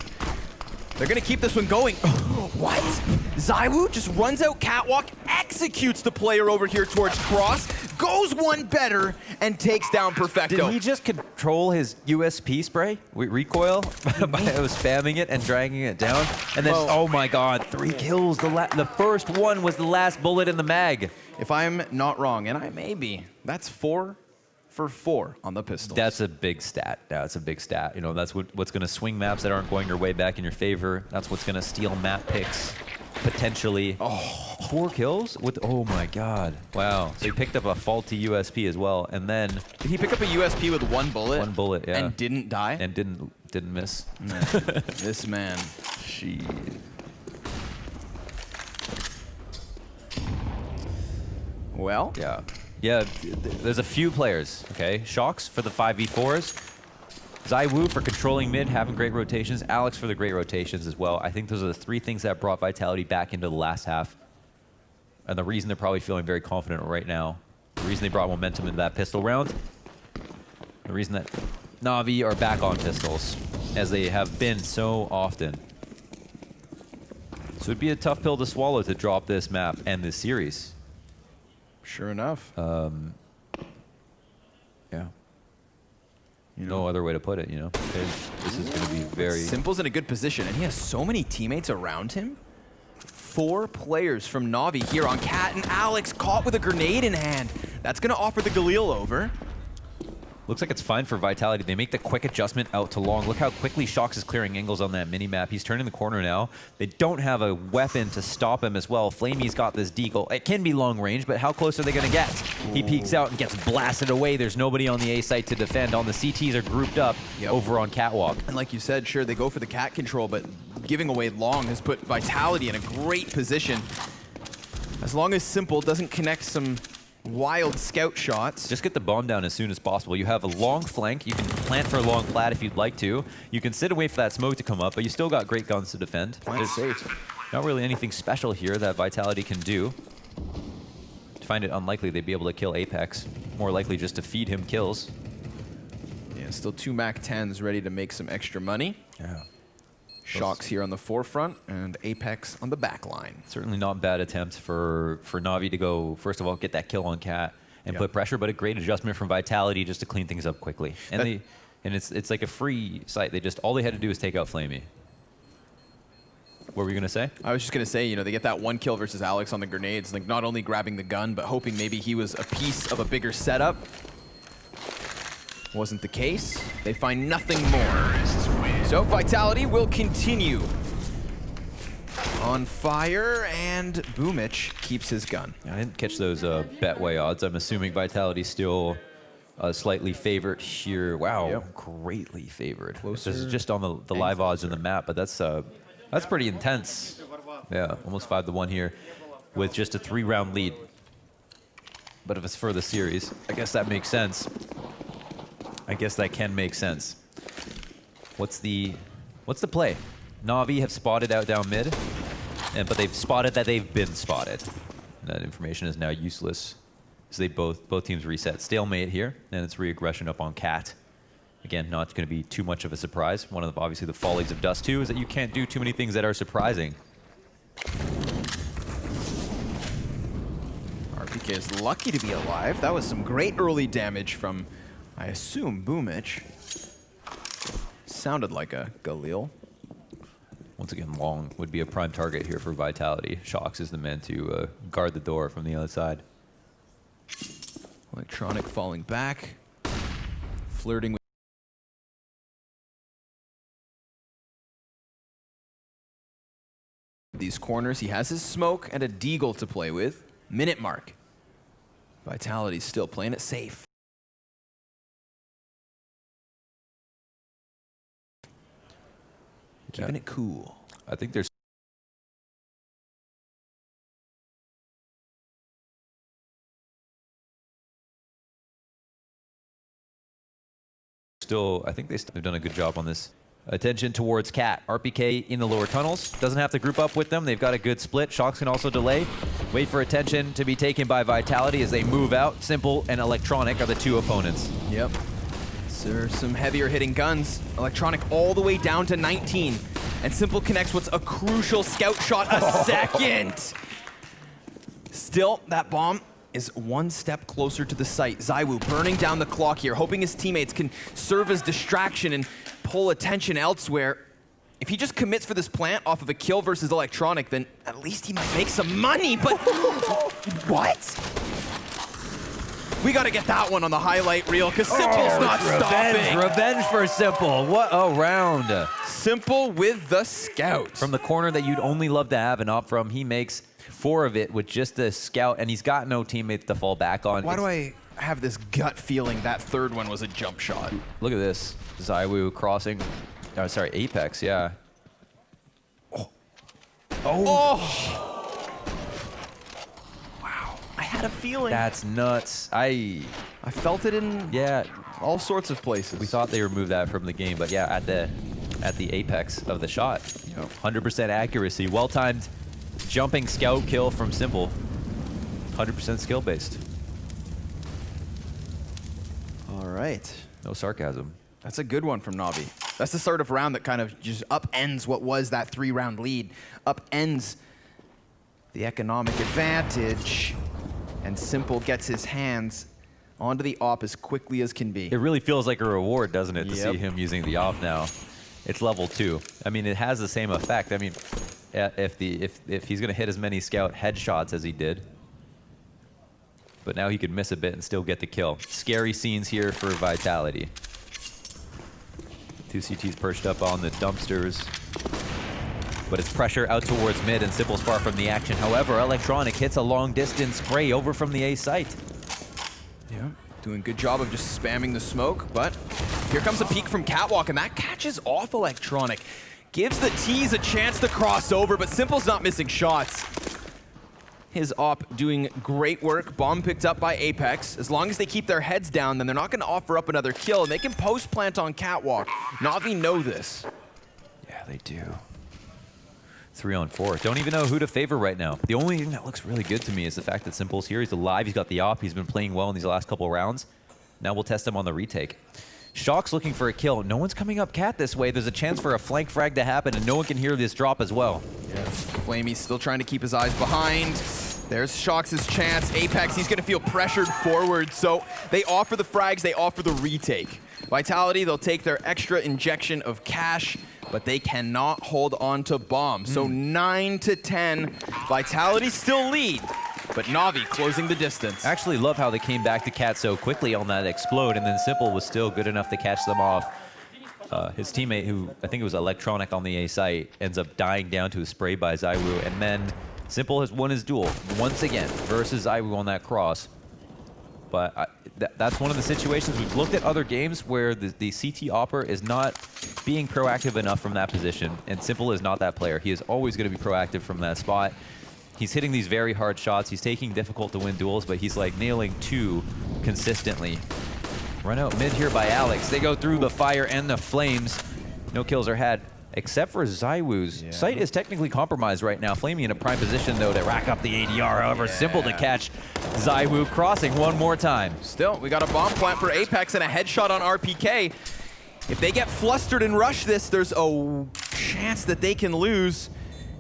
They're going to keep this one going. What? ZywOo just runs out catwalk, executes the player over here towards Cross, goes one better, and takes down Perfecto. Did he just control his USP spray? Recoil? By spamming it and dragging it down? And then, oh my god, 3 kills. The first one was the last bullet in the mag. If I'm not wrong, and I may be, that's 4 for 4 on the pistols. That's a big stat. That's a big stat. You know, that's what's going to swing maps that aren't going your way back in your favor. That's what's going to steal map picks, potentially. Oh, 4 kills? Oh my god. Wow. So he picked up a faulty USP as well, and then... Did he pick up a USP with 1 bullet? 1 bullet, yeah. And didn't die? And didn't miss. This man. Shit. Well? Yeah. Yeah, there's a few players, okay? Shox for the 5v4s. ZywOo for controlling mid, having great rotations. Alex for the great rotations as well. I think those are the 3 things that brought Vitality back into the last half. And the reason they're probably feeling very confident right now. The reason they brought momentum into that pistol round. The reason that Na'Vi are back on pistols, as they have been so often. So it'd be a tough pill to swallow to drop this map and this series. Sure enough. Yeah. No other way to put it, you know. This is going to be very... Simple's in a good position, and he has so many teammates around him. 4 players from Na'Vi here on Cat, and Alex caught with a grenade in hand. That's going to offer the Galil over. Looks like it's fine for Vitality. They make the quick adjustment out to long. Look how quickly Shox is clearing angles on that mini-map. He's turning the corner now. They don't have a weapon to stop him as well. Flamey's got this deagle. It can be long range, but how close are they going to get? He peeks out and gets blasted away. There's nobody on the A site to defend. On the CTs are grouped up over on Catwalk. And like you said, sure, they go for the cat control, but giving away long has put Vitality in a great position. As long as Simple doesn't connect some wild scout shots. Just get the bomb down as soon as possible. You have a long flank. You can plant for a long plat if you'd like to. You can sit and wait for that smoke to come up, but you still got great guns to defend. Plant safe. Not really anything special here that Vitality can do. I find it unlikely they'd be able to kill Apex. More likely just to feed him kills. Yeah, still 2 MAC-10s ready to make some extra money. Yeah. Shox here on the forefront and Apex on the back line. Certainly not bad attempts for Na'Vi to go, first of all, get that kill on Cat and put pressure, but a great adjustment from Vitality just to clean things up quickly. And it's like a free site. All they had to do is take out Flamey. What were you going to say? I was just going to say, you know, they get that 1 kill versus Alex on the grenades, like not only grabbing the gun, but hoping maybe he was a piece of a bigger setup. Wasn't the case. They find nothing more. So Vitality will continue on fire, and Boomich keeps his gun. I didn't catch those Betway odds. I'm assuming Vitality's still slightly favored here. Wow, greatly favored. This is just on the live odds in the map, but that's pretty intense. Yeah, almost 5-1 here with just a 3-round lead. But if it's for the series, I guess that makes sense. I guess that can make sense. What's the play? Na'Vi have spotted out down mid, but they've spotted that they've been spotted. That information is now useless. So they both teams reset. Stalemate here, and it's re-aggression up on Cat. Again, not going to be too much of a surprise. One of obviously the follies of Dust 2 is that you can't do too many things that are surprising. RPK is lucky to be alive. That was some great early damage from I assume Boomich. Sounded like a Galil. Once again, Long would be a prime target here for Vitality. Shox is the man to guard the door from the outside. Electronic falling back. Flirting with these corners. He has his smoke and a deagle to play with. Minute mark. Vitality's still playing it safe. Keeping it cool. I think there's still, I think they've done a good job on this. Attention towards Cat. RPK in the lower tunnels. Doesn't have to group up with them. They've got a good split. Shox can also delay. Wait for attention to be taken by Vitality as they move out. Simple and Electronic are the two opponents. Yep. There's some heavier hitting guns. Electronic all the way down to 19. And Simple connects what's a crucial scout shot a second. Still, that bomb is one step closer to the site. ZywOo burning down the clock here, hoping his teammates can serve as distraction and pull attention elsewhere. If he just commits for this plant off of a kill versus Electronic, then at least he might make some money, but what? We gotta get that one on the highlight reel, because Simple's not stopping. Revenge for Simple. What a round. Simple with the scout. From the corner that you'd only love to have an op from, he makes 4 of it with just the scout, and he's got no teammates to fall back on. Why do I have this gut feeling that third one was a jump shot? Look at this. ZywOo crossing. Oh, sorry, Apex, yeah. Oh! Wow. I had a feeling. That's nuts. I felt it in all sorts of places. We thought they removed that from the game, but yeah, at the apex of the shot. 100% accuracy. Well-timed jumping scout kill from Simple. 100% skill-based. All right. No sarcasm. That's a good one from Navi. That's the sort of round that kind of just upends what was that 3-round lead. Upends the economic advantage. And Simple gets his hands onto the op as quickly as can be. It really feels like a reward, doesn't it, to see him using the op now. It's level 2. I mean, it has the same effect. I mean, if he's going to hit as many scout headshots as he did, but now he could miss a bit and still get the kill. Scary scenes here for Vitality. 2 CTs perched up on the dumpsters, but it's pressure out towards mid, and Simple's far from the action. However, Electronic hits a long distance spray over from the A site. Yeah, doing a good job of just spamming the smoke, but here comes a peek from Catwalk, and that catches off Electronic. Gives the T's a chance to cross over, but Simple's not missing shots. His op doing great work. Bomb picked up by Apex. As long as they keep their heads down, then they're not going to offer up another kill, and they can post-plant on Catwalk. Na'Vi know this. Yeah, they do. 3 on 4. Don't even know who to favor right now. The only thing that looks really good to me is the fact that Simple's here. He's alive. He's got the op. He's been playing well in these last couple of rounds. Now we'll test him on the retake. Shox looking for a kill. No one's coming up Cat this way. There's a chance for a flank frag to happen, and no one can hear this drop as well. Yeah. Flamey's still trying to keep his eyes behind. There's Shox's chance. Apex, he's going to feel pressured forward, so they offer the frags, they offer the retake. Vitality, they'll take their extra injection of cash, but they cannot hold on to bomb. So 9-10, Vitality still lead, but Na'Vi closing the distance. I actually love how they came back to Cat so quickly on that explode, and then Simple was still good enough to catch them off. His teammate, who I think it was Electronic on the A site, ends up dying down to a spray by ZywOo, and then Simple has won his duel once again versus ZywOo on that cross. But that's one of the situations we've looked at other games where the CT Opper is not being proactive enough from that position, and Simple is not that player. He is always going to be proactive from that spot. He's hitting these very hard shots. He's taking difficult to win duels, but he's like nailing 2 consistently. Run out mid here by Alex. They go through the fire and the flames. No kills are had, except for ZywOo's. Site is technically compromised right now. Flamey in a prime position, though, to rack up the ADR. However, Simple to catch ZywOo crossing one more time. Still, we got a bomb plant for Apex and a headshot on RPK. If they get flustered and rush this, there's a chance that they can lose.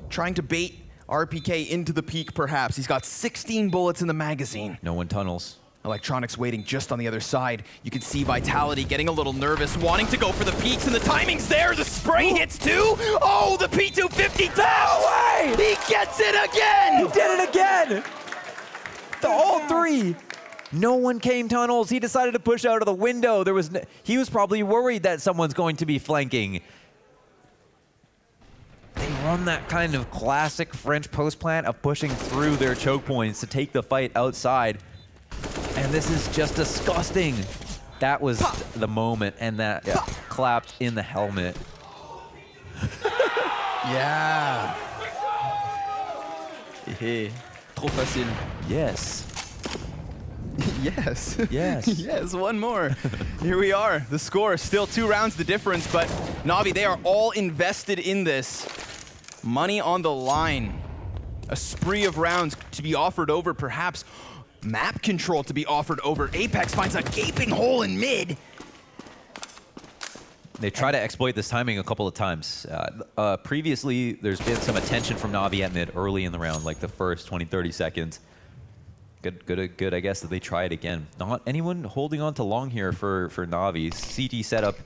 Trying to bait RPK into the peak, perhaps. He's got 16 bullets in the magazine. No one tunnels. Electronics waiting just on the other side. You can see Vitality getting a little nervous, wanting to go for the peaks, and the timing's there. The spray hits too. Oh, the P250 down. He gets it again. He did it again. All three. No one came tunnels. He decided to push out of the window. He was probably worried that someone's going to be flanking. They run that kind of classic French post plant of pushing through their choke points to take the fight outside. And this is just disgusting. That was the moment, and that clapped in the helmet. Yeah. Trop facile. Yes. Yes. Yes. Yes, one more. Here we are. The score, still 2 rounds the difference, but Na'Vi, they are all invested in this. Money on the line. A spree of rounds to be offered over, perhaps map control to be offered over. Apex finds a gaping hole in mid. They try to exploit this timing a couple of times. Previously, there's been some attention from Na'Vi at mid early in the round, like the first 20, 30 seconds. Good, I guess, that they try it again. Not anyone holding on to long here for Na'Vi. CT setup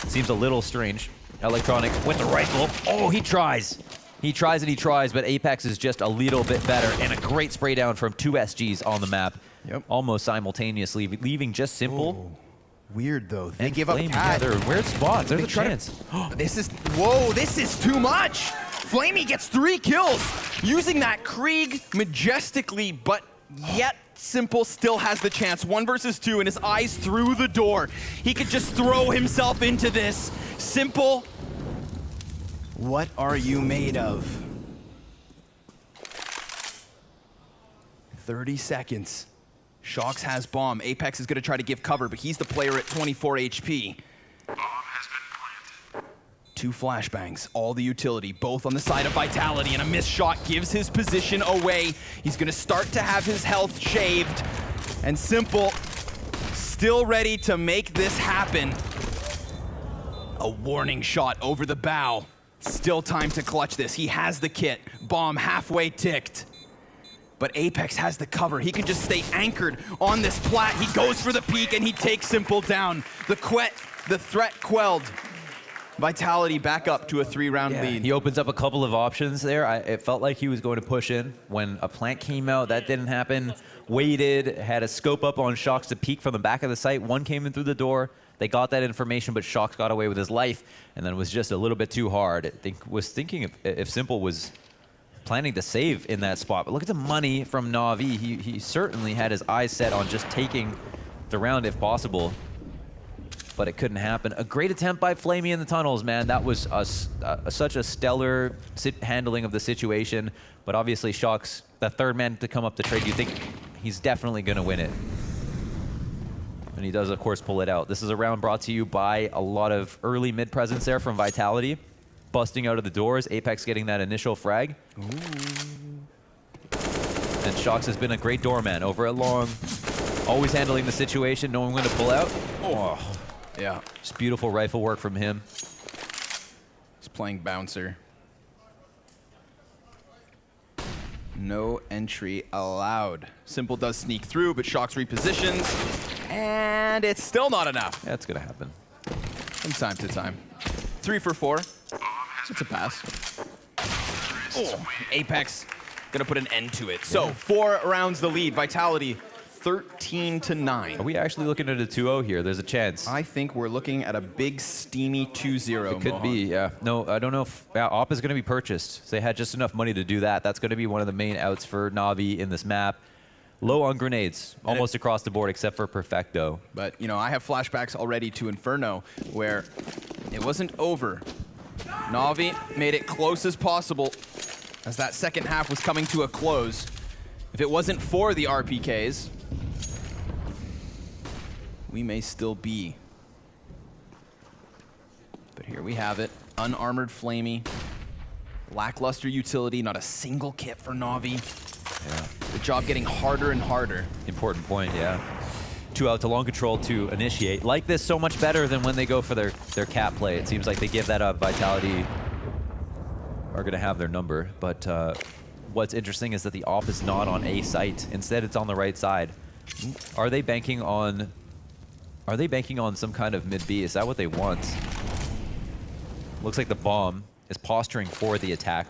seems a little strange. Electronic with the rifle. Oh, he tries. He tries and he tries, but Apex is just a little bit better. And a great spray down from 2 SGs on the map. Yep. Almost simultaneously, leaving just Simple. Ooh. Weird, though. They and give up pad. together in weird spots. There's a chance. This is too much. Flamey gets 3 kills. Using that Krieg majestically, but yet Simple still has the chance. 1 versus 2, and his eyes through the door. He could just throw himself into this. Simple, what are you made of? 30 seconds. Shox has bomb. Apex is going to try to give cover, but he's the player at 24 HP. Bomb has been planted. 2 flashbangs, all the utility, both on the side of Vitality, and a missed shot gives his position away. He's going to start to have his health shaved, and Simple still ready to make this happen. A warning shot over the bow. Still time to clutch this. He has the kit. Bomb halfway ticked. But Apex has the cover. He can just stay anchored on this plat. He goes for the peak and he takes Simple down. The threat quelled. Vitality back up to a 3-round lead. He opens up a couple of options there. It felt like he was going to push in. When a plant came out, that didn't happen. Waited, had a scope up on Shox to peek from the back of the site. One came in through the door. They got that information, but Shox got away with his life, and then it was just a little bit too hard. I was thinking if Simple was planning to save in that spot. But look at the money from Na'Vi. He certainly had his eyes set on just taking the round if possible. But it couldn't happen. A great attempt by Flamey in the tunnels, man. That was such a stellar handling of the situation. But obviously, Shox, the 3rd man to come up to trade, you think he's definitely going to win it. And he does, of course, pull it out. This is a round brought to you by a lot of early mid presence there from Vitality. Busting out of the doors, Apex getting that initial frag. Ooh. And Shox has been a great doorman over at long. Always handling the situation, knowing when to pull out. Oh. Yeah. Just beautiful rifle work from him. He's playing bouncer. No entry allowed. Simple does sneak through, but Shox repositions. And it's still not enough. That's going to happen. From time to time. 3 for 4. It's a pass. Oh, Apex going to put an end to it. So 4 rounds the lead. Vitality 13-9. Are we actually looking at a 2-0 here? There's a chance. I think we're looking at a big, steamy 2-0. It could be, yeah. No, I don't know if Op is going to be purchased. So they had just enough money to do that. That's going to be one of the main outs for Na'Vi in this map. Low on grenades, almost across the board, except for Perfecto. But, you know, I have flashbacks already to Inferno, where it wasn't over. Na'Vi made it close as possible as that second half was coming to a close. If it wasn't for the RPKs, we may still be. But here we have it. Unarmored Flamey. Lackluster utility, not a single kit for Na'Vi. Yeah. The job getting harder and harder. Important point, yeah. 2 out to long control to initiate. Like this so much better than when they go for their cap play. It seems like they give that up. Vitality are going to have their number. But what's interesting is that the op is not on A site. Instead, it's on the right side. Are they banking on some kind of mid B? Is that what they want? Looks like the bomb is posturing for the attack.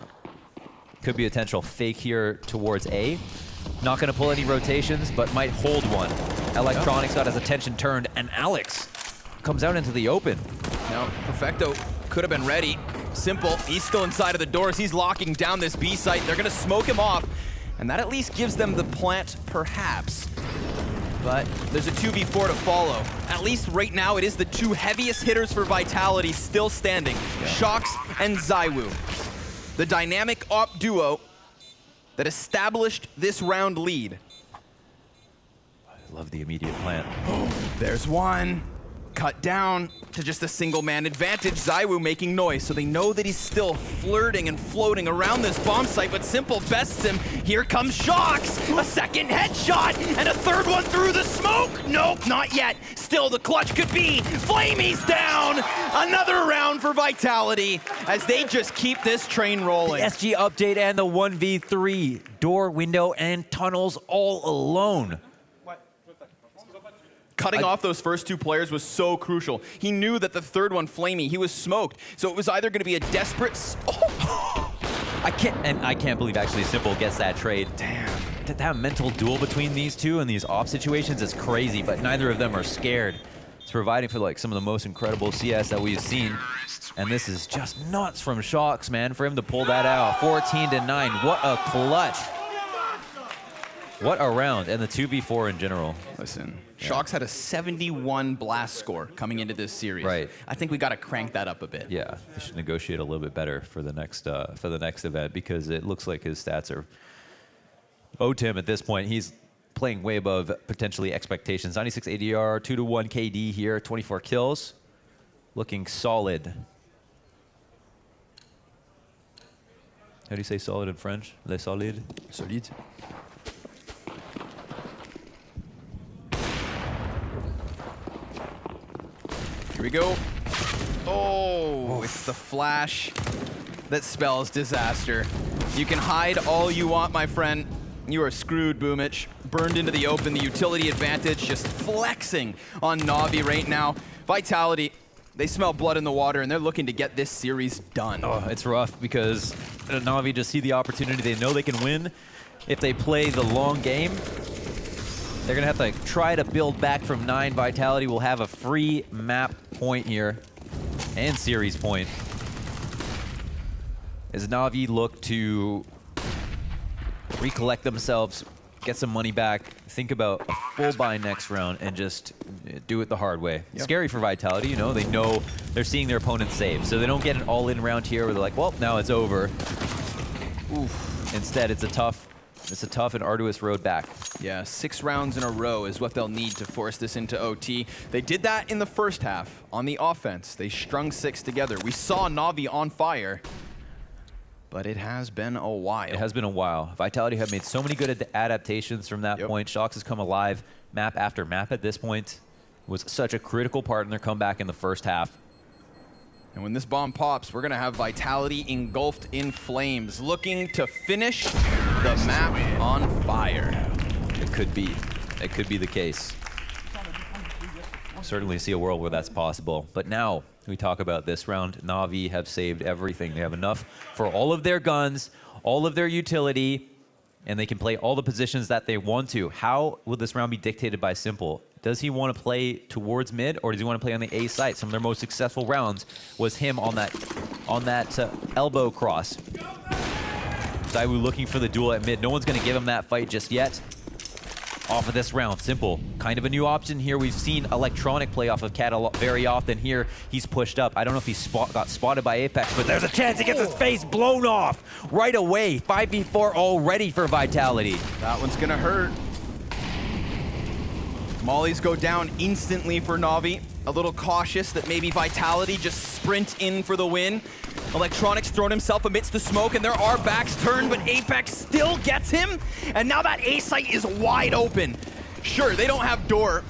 Could be a potential fake here towards A. Not going to pull any rotations, but might hold one. Electronics got his attention turned, and Alex comes out into the open. Now, Perfecto could have been ready. Simple, he's still inside of the doors. He's locking down this B site. They're going to smoke him off, and that at least gives them the plant, perhaps. But there's a 2v4 to follow. At least right now, it is the two heaviest hitters for Vitality still standing. Shox and Zywoo. The dynamic op duo that established this round lead. I love the immediate plant. There's one. Cut down to just a single-man advantage. Zywoo making noise, so they know that he's still flirting and floating around this bomb site, but Simple bests him. Here comes Shox! A second headshot, and a third one through the smoke! Nope, not yet. Still, the clutch could be. Flamey's down! Another round for Vitality, as they just keep this train rolling. The SG update and the 1v3. Door, window, and tunnels all alone. Cutting off those first two players was so crucial. He knew that the third one, Flamey, he was smoked. So it was either going to be a desperate... I can't believe actually Simple gets that trade. Damn. That mental duel between these two and these off situations is crazy, but neither of them are scared. It's providing for like some of the most incredible CS that we've seen. And this is just nuts from Shox, man, for him to pull that out. 14-9, what a clutch. What a round, and the 2v4 in general. Listen, Shox had a 71 blast score coming into this series. Right. I think we got to crank that up a bit. Yeah, he should negotiate a little bit better for the next event, because it looks like his stats are owed to him at this point. He's playing way above potentially expectations. 96 ADR, 2-1 KD here, 24 kills, looking solid. How do you say solid in French? Les solides? Solide. Here we go. Oh, it's the flash that spells disaster. You can hide all you want, my friend. You are screwed, Boomich. Burned into the open, the utility advantage just flexing on Na'Vi right now. Vitality, they smell blood in the water, and they're looking to get this series done. Oh, it's rough because Na'Vi just see the opportunity. They know they can win if they play the long game. They're going to have to try to build back from 9. Vitality will have a free map point here and series point as Na'Vi look to recollect themselves, get some money back, think about a full buy next round, and just do it the hard way. Yep. Scary for Vitality, you know. They know they're seeing their opponent save, so they don't get an all-in round here where they're like, well, now it's over. Oof. Instead, it's a tough and arduous road back. Yeah, 6 rounds in a row is what they'll need to force this into OT. They did that in the first half on the offense. They strung 6 together. We saw Na'Vi on fire, but it has been a while. It has been a while. Vitality have made so many good adaptations from that point. Shox has come alive map after map at this point. Was such a critical part in their comeback in the first half. And when this bomb pops, we're going to have Vitality engulfed in flames, looking to finish the map on fire. It could be. It could be the case. Certainly see a world where that's possible. But now we talk about this round. Na'Vi have saved everything. They have enough for all of their guns, all of their utility, and they can play all the positions that they want to. How will this round be dictated by Simple? Does he want to play towards mid, or does he want to play on the A site? Some of their most successful rounds was him on that elbow cross. Zywoo looking for the duel at mid. No one's going to give him that fight just yet. Off of this round, Simple, kind of a new option here. We've seen Electronic play off of Cat very often. Here, he's pushed up. I don't know if he got spotted by Apex, but there's a chance he gets his face blown off right away. 5v4 already for Vitality. That one's going to hurt. Mollies go down instantly for Na'Vi. A little cautious that maybe Vitality just sprint in for the win. Electronics thrown himself amidst the smoke, and there are backs turned, but Apex still gets him. And now that A site is wide open. Sure, they don't have door,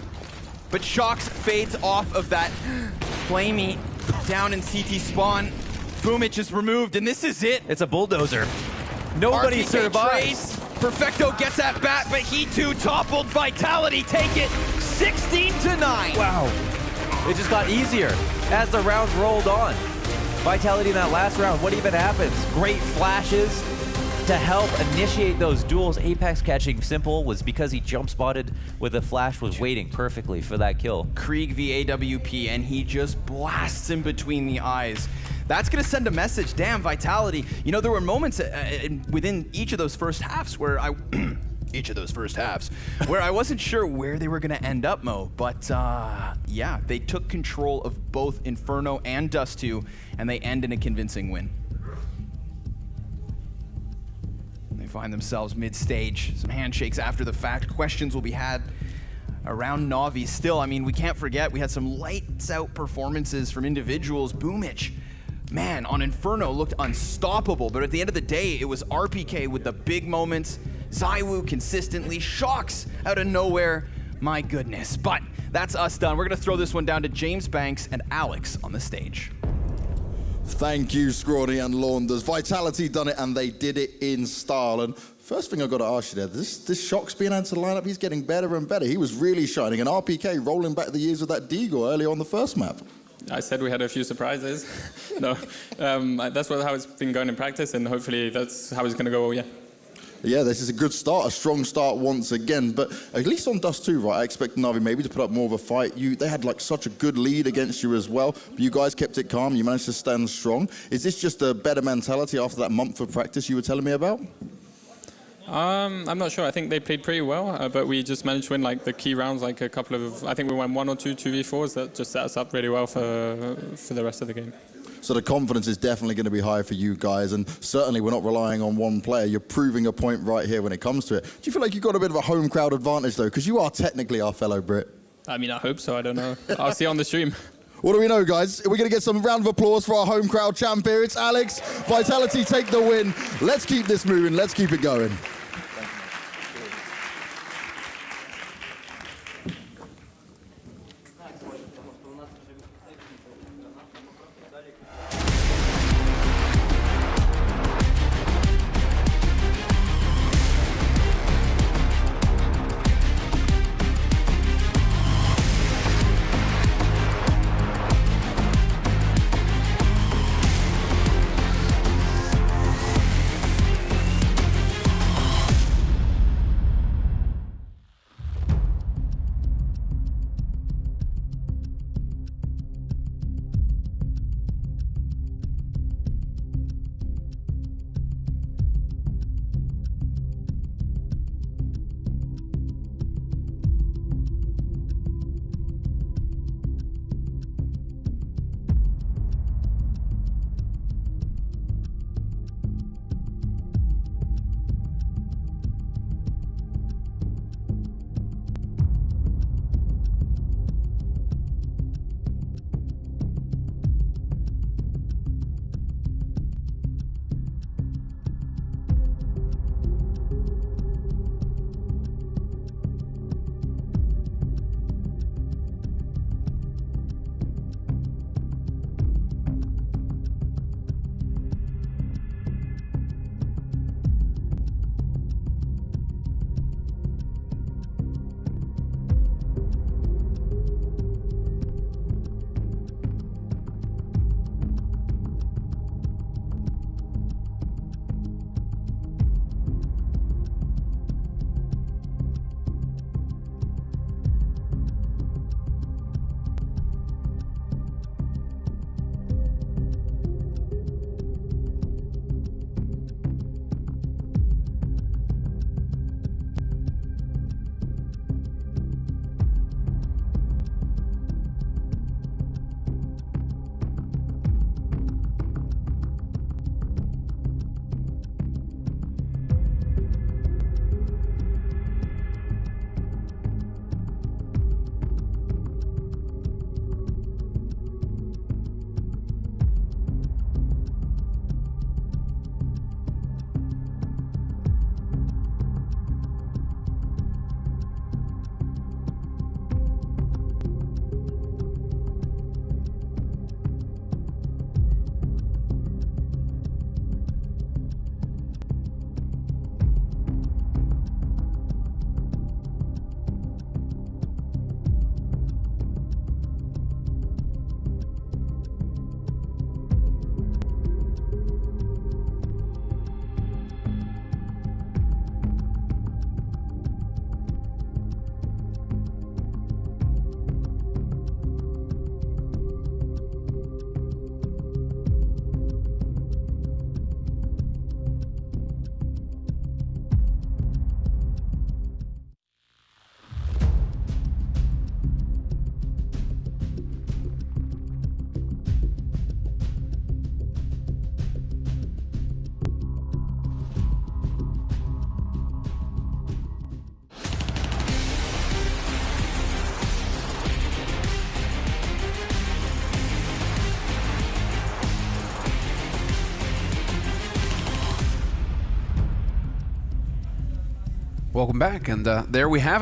but Shox fades off of that. Flamey down in CT spawn. Boomich is removed, and this is it. It's a bulldozer. Nobody RPK survives. Trace Perfecto gets that bat, but he too toppled. Vitality take it 16-9. Wow. It just got easier as the rounds rolled on. Vitality in that last round, what even happens? Great flashes to help initiate those duels. Apex catching Simple was because he jump spotted with a flash, was waiting perfectly for that kill. Krieg v AWP, and he just blasts him between the eyes. That's gonna send a message. Damn, Vitality. You know, there were moments within each of those first halves where I wasn't sure where they were gonna end up, Mo. But yeah, they took control of both Inferno and Dust 2, and they end in a convincing win. They find themselves mid-stage. Some handshakes after the fact. Questions will be had around Na'Vi. Still, I mean, we can't forget we had some lights-out performances from individuals. Boomich, man, on Inferno looked unstoppable, but at the end of the day, it was RPK with the big moments. Zywoo consistently, Shocks out of nowhere. My goodness, but that's us done. We're gonna throw this one down to James Banks and Alex on the stage. Thank you, Scrawny and Launders. Vitality done it, and they did it in style. And first thing I've got to ask you there, this Shock's being added to the lineup, he's getting better and better. He was really shining, and RPK rolling back the years with that Deagle early on the first map. I said we had a few surprises. No, that's how it's been going in practice, and hopefully that's how it's going to go all year. Yeah, this is a good start, a strong start once again. But at least on Dust 2, right, I expect Na'Vi maybe to put up more of a fight. They had like such a good lead against you as well. But you guys kept it calm. You managed to stand strong. Is this just a better mentality after that month of practice you were telling me about? I'm not sure. I think they played pretty well, but we just managed to win like the key rounds, like a couple of, I think we won 1 or 2 2v4s that just set us up really well for the rest of the game. So the confidence is definitely going to be high for you guys, and certainly we're not relying on one player. You're proving a point right here when it comes to it. Do you feel like you've got a bit of a home crowd advantage, though? Because you are technically our fellow Brit. I mean, I hope so. I don't know. I'll see on the stream. What do we know, guys? We're going to get some round of applause for our home crowd champ here. It's Alex. Vitality take the win. Let's keep this moving. Let's keep it going. Welcome back, and there we have it.